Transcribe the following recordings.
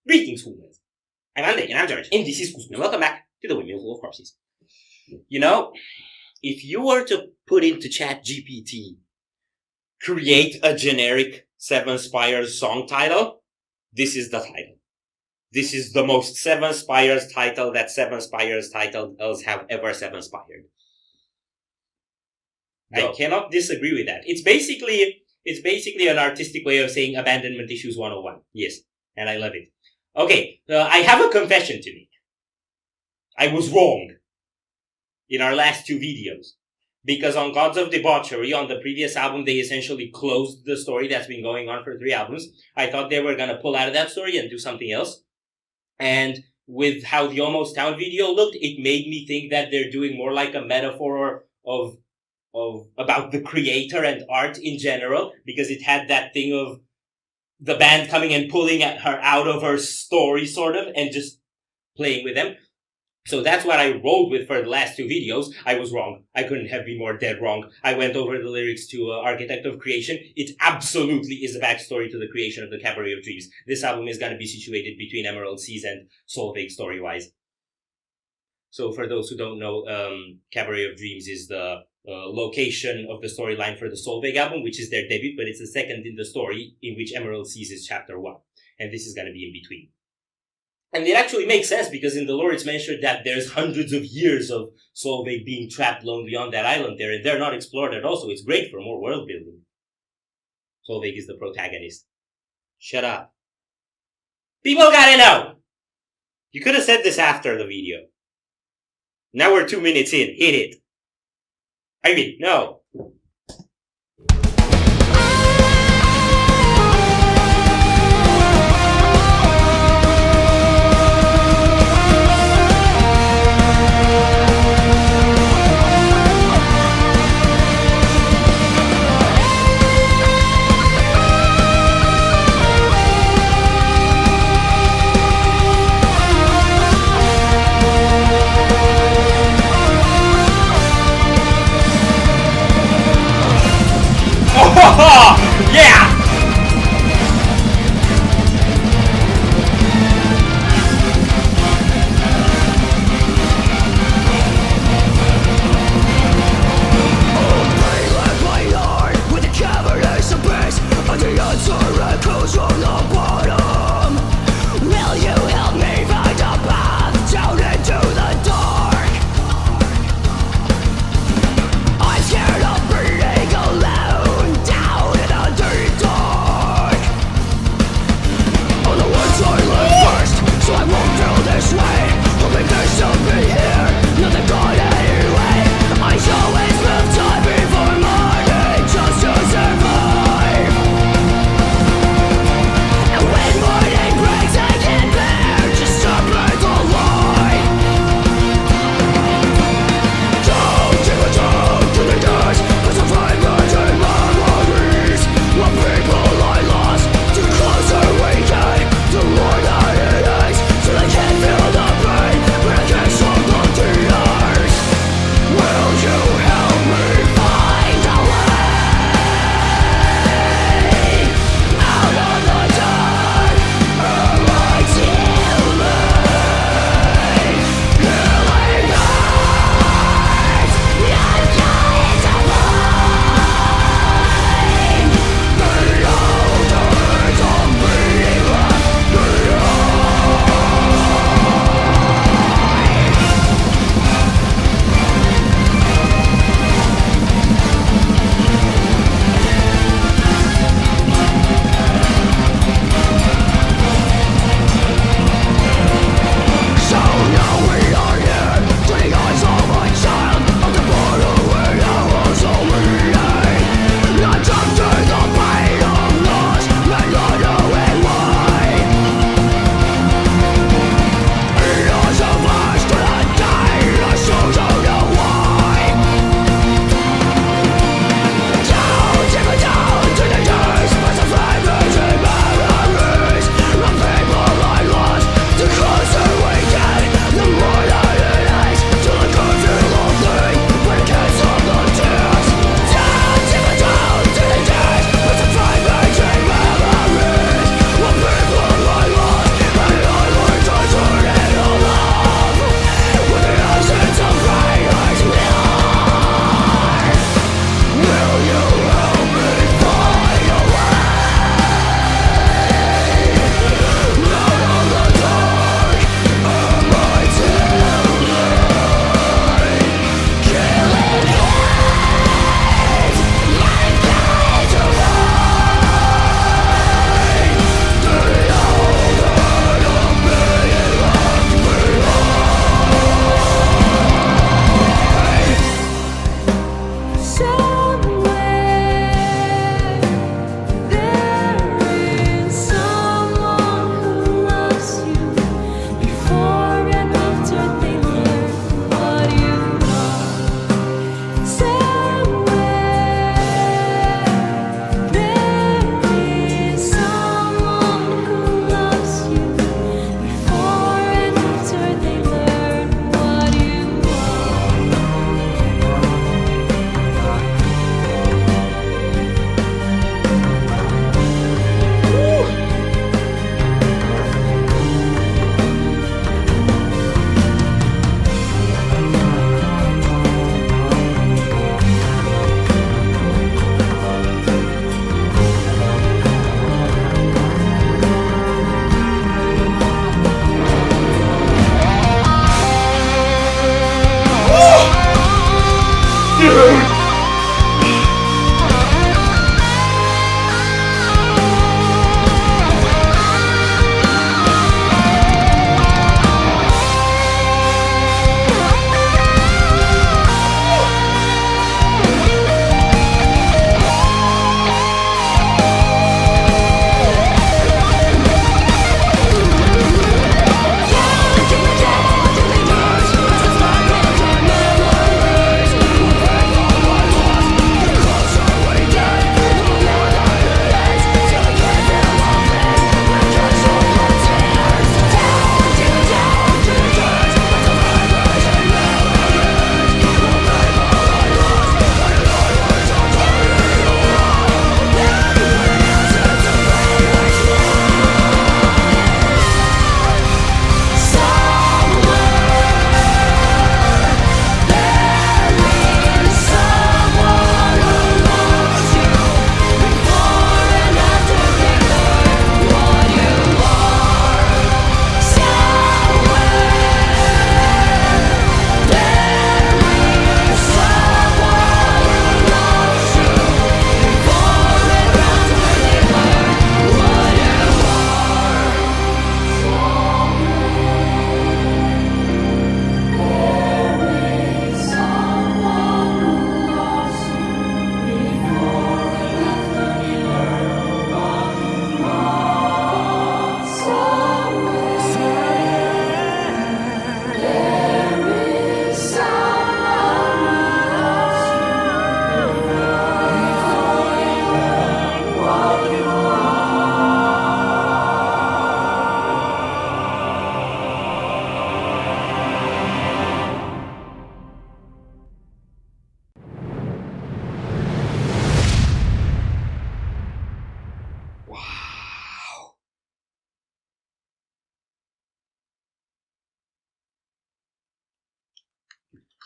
Greetings, Windmill. I'm Andy, and I'm George, and this is Windmill. Welcome back to the Windmill full of corpses. You know, if you were to put into Chat GPT, create a generic Seven Spires song title, this is the title. This is the most Seven Spires title that Seven Spires titles have ever Seven Spired. I cannot disagree with that. It's basically an artistic way of saying abandonment issues 101. Yes, and I love it. Okay, I have a confession to make. I was wrong in our last two videos. Because on Gods of Debauchery, on the previous album, they essentially closed the story that's been going on for 3 albums. I thought they were going to pull out of that story and do something else. And with how the Almost Town video looked, it made me think that they're doing more like a metaphor of about the creator and art in general, because it had that thing of the band coming and pulling her out of her story, sort of, and just playing with them. So that's what I rolled with for the last two videos. I was wrong. I couldn't have been more dead wrong. I went over the lyrics to Architect of Creation. It absolutely is a backstory to the creation of the Cabaret of Dreams. This album is going to be situated between Emerald Seas and Solveig story-wise. So for those who don't know, Cabaret of Dreams is the location of the storyline for the Solveig album, which is their debut, but it's the second in the story, in which Emerald Seas is chapter 1. And this is going to be in between. And it actually makes sense, because in the lore it's mentioned that there's hundreds of years of Solveig being trapped lonely on that island there, and they're not explored at all, so it's great for more world building. Solveig is the protagonist. Shut up. People gotta know! You could have said this after the video. Now we're 2 minutes in. Hit it. I mean, no.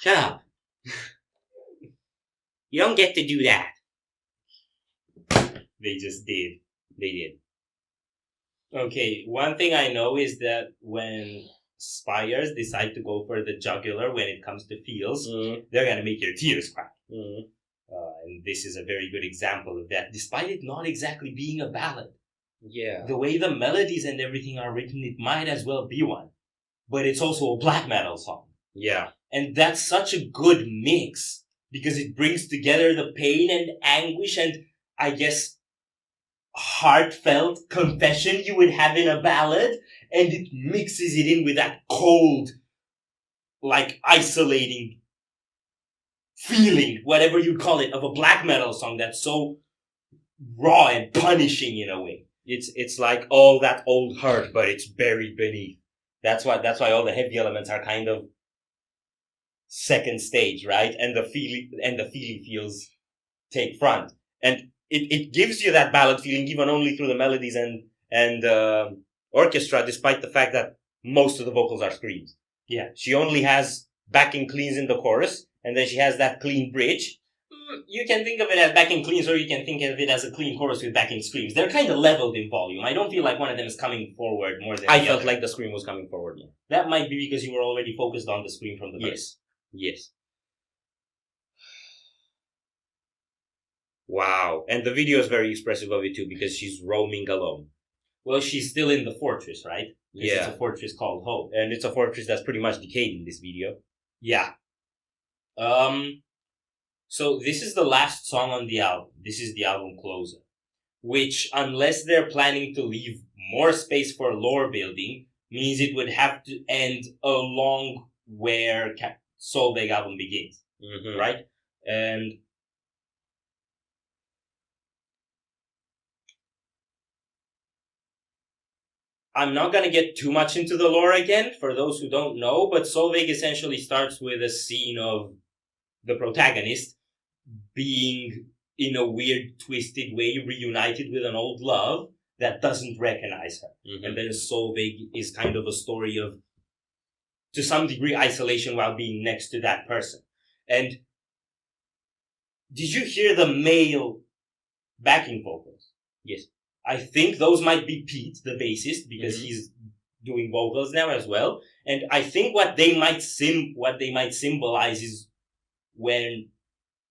Shut up. You don't get to do that. They just did. They did. Okay, one thing I know is that when Spires decide to go for the jugular when it comes to feels, they're gonna make your tears cry. And this is a very good example of that, despite it not exactly being a ballad. Yeah. The way the melodies and everything are written, it might as well be one. But it's also a black metal song. Yeah. And that's such a good mix, because it brings together the pain and anguish and, I guess, heartfelt confession you would have in a ballad, and it mixes it in with that cold, like, isolating feeling, whatever you call it, of a black metal song that's so raw and punishing in a way. It's like all that old hurt, but it's buried beneath. That's why all the heavy elements are kind of second stage, right? And the feely feels take front. And it gives you that ballad feeling even only through the melodies and orchestra, despite the fact that most of the vocals are screams. Yeah. She only has backing cleans in the chorus, and then she has that clean bridge. You can think of it as backing cleans, or you can think of it as a clean chorus with backing screams. They're kind of leveled in volume. I don't feel like one of them is coming forward more than I felt like the scream was coming forward more. That might be because you were already focused on the scream from the verse. Yes. Wow. And the video is very expressive of it too, because she's roaming alone. Well, she's still in the fortress, right? Yeah. It's a fortress called Hope. And it's a fortress that's pretty much decayed in this video. Yeah. So this is the last song on the album. This is the album closer. Which, unless they're planning to leave more space for lore building, means it would have to end along where Solveig album begins. Mm-hmm. Right? And I'm not going to get too much into the lore again, for those who don't know, but Solveig essentially starts with a scene of the protagonist being, in a weird, twisted way, reunited with an old love that doesn't recognize her. Mm-hmm. And then Solveig is kind of a story of, to some degree, isolation while being next to that person. And did you hear the male backing vocals? Yes. I think those might be Pete, the bassist, because he's doing vocals now as well. And I think what they might symbolize is when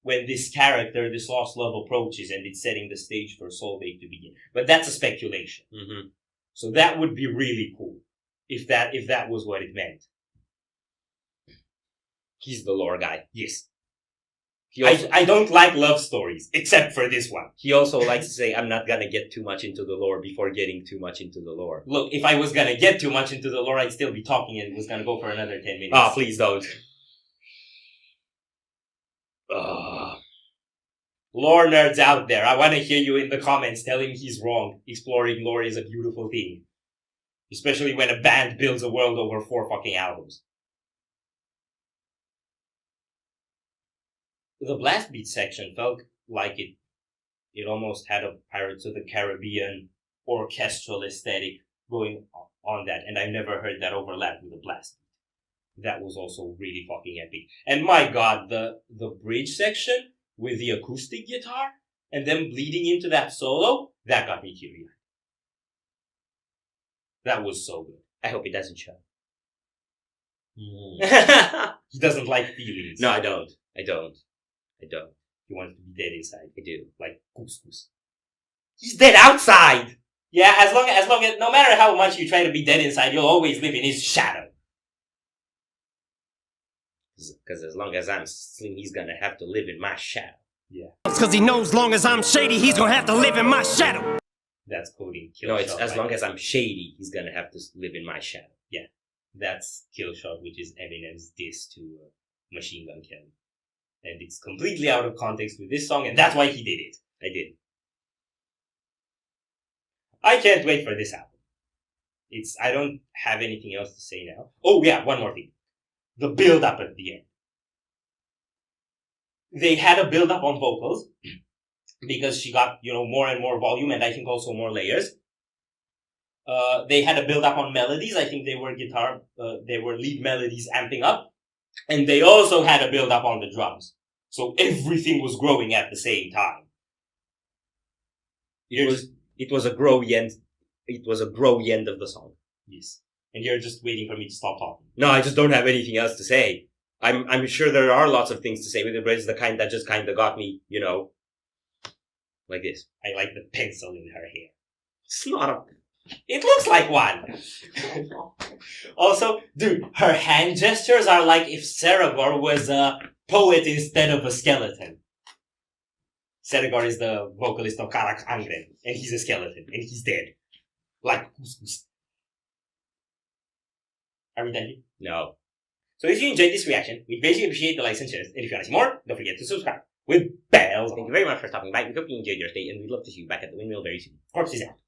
this character, this lost love, approaches, and it's setting the stage for Solveig to begin. But that's a speculation. Mm-hmm. So that would be really cool if that was what it meant. He's the lore guy. Yes. Also, I don't like love stories, except for this one. He also likes to say, I'm not gonna get too much into the lore before getting too much into the lore. Look, if I was gonna get too much into the lore, I'd still be talking and it was gonna go for another 10 minutes. Ah, please don't. Lore nerds out there, I want to hear you in the comments tell him he's wrong. Exploring lore is a beautiful thing. Especially when a band builds a world over 4 fucking albums. The blast beat section felt like it almost had a Pirates of the Caribbean orchestral aesthetic going on that, and I've never heard that overlap with a blast beat. That was also really fucking epic. And my god, the bridge section with the acoustic guitar and then bleeding into that solo, that got me teary-eyed. That was so good. I hope it doesn't show. He doesn't like feelings. No, I don't. He wants to be dead inside. I do. Like couscous. He's dead outside! Yeah, as long as, no matter how much you try to be dead inside, you'll always live in his shadow. Because as long as I'm slim, he's gonna have to live in my shadow. Yeah. Because he knows as long as I'm shady, he's gonna have to live in my shadow. That's quoting Killshot. No, it's as long as I'm shady, he's gonna have to live in my shadow. Yeah. That's Killshot, which is Eminem's diss to Machine Gun Kelly. And it's completely out of context with this song, and that's why he did it. I did. I can't wait for this album. I don't have anything else to say now. Oh yeah, one more thing. The build-up at the end. They had a build-up on vocals, because she got, more and more volume, and I think also more layers. They had a build-up on melodies. I think they were lead melodies amping up. And they also had a build up on the drums. So everything was growing at the same time. It was a growy end. It was a growy end of the song. Yes. And you're just waiting for me to stop talking. No, I just don't have anything else to say. I'm sure there are lots of things to say with it, but it's the kind that just kind of got me, like this. I like the pencil in her hair. It's not a... It looks like one. Also, dude, her hand gestures are like if Ceregor was a poet instead of a skeleton. Ceregor is the vocalist of Karak Angren, and he's a skeleton, and he's dead. Like couscous. Are we done here? No. So if you enjoyed this reaction, we'd greatly appreciate the likes and shares, and if you want to see more, don't forget to subscribe. With bells. Thank you very much for stopping by. We hope you enjoyed your stay, and we'd love to see you back at the Windmill very soon. Corpses out.